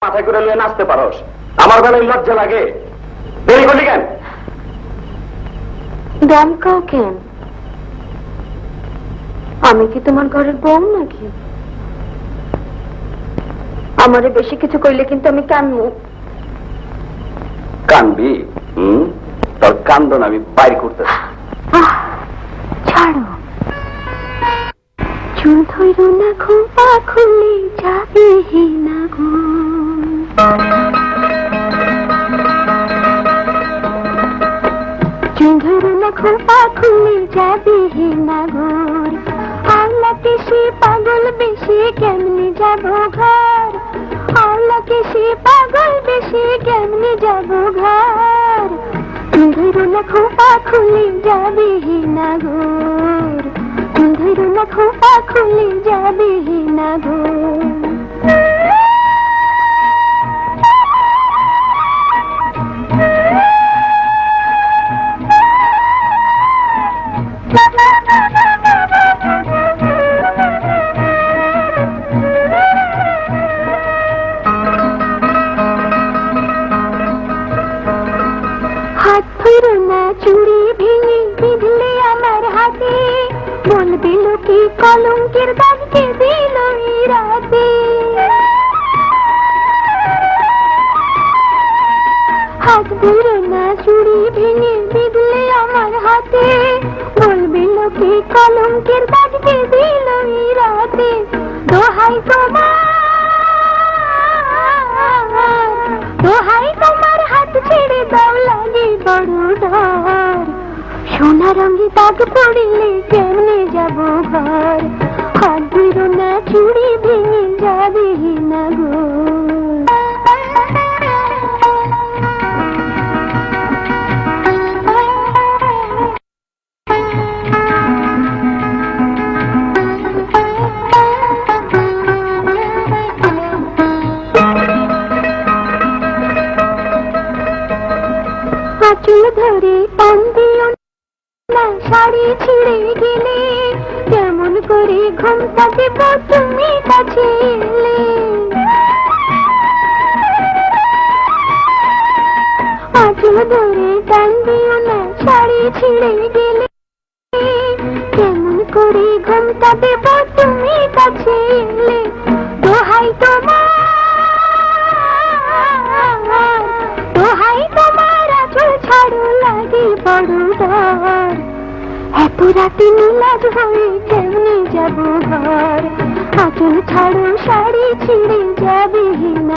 মাথায় করে নিয়ে নাচতে পারোস, আমার বেলায় লজ্জা লাগে। দেরি করলি কেন? দমকাও কেন? আমি কি তোমার ঘরের বউ নাকি? আমারে বেশি কিছু কইলে কিন্তু আমি কানবো। কানবি? তোর কান্দন আমি বাইর করতেছি। ছাড়ো, চুল ধইর না খোপা খুলে যাবে না গো। চুল ধইর না খোপা খুলে যাবে না গো। আল্লাহকে সে পাগল বেশি কেমনে যাব ঘর। আল্লাহকে সে পাগল বেশি কেমনে যাব ঘর। চুল ধইর না খোপা খুলে যাবে না গো। চুল ধইর না খোপা খুলে যাবে না গো। হাত ধইর না চুড়ি ভেঙে বিঁধলে আমার হাতে। বলবে লোকে কলঙ্কের দাগকে দিল এই রাতে। হাত ধইর না চুড়ি ভেঙে বিঁধলে আমার হাতে। বলবে লোকে কলঙ্কের দাগকে দিল এই রাতে। দোহাই তোমার, দোহাই তোমার হাত ছেড়ে দাও, লাগে বড় ডর। সোনা রঙে দাগ পড়িলে কেমনে যাব ঘর। হাত ধইর না চুড়ি ভেঙে যাবে না গো। আঁচল ধরে টান দিও না, শাড়ি ছিঁড়ে গেলে কেমন করে ঘুমটা দেব তুমি কাছে এলে। আঁচল ধরে টান দিও না, শাড়ি ছিঁড়ে গেলে কেমন করে ঘুমটা দেব তুমি কাছে এলে। দোহাই তোমার, দোহাই তোমার আঁচল ছাড়ো, লাগে বড় ডর। এত রাতে নীলাজ হয়ে কেমনে যাব ঘর। আঁচল ছাড়ো, শাড়ি ছিঁড়ে যাবে না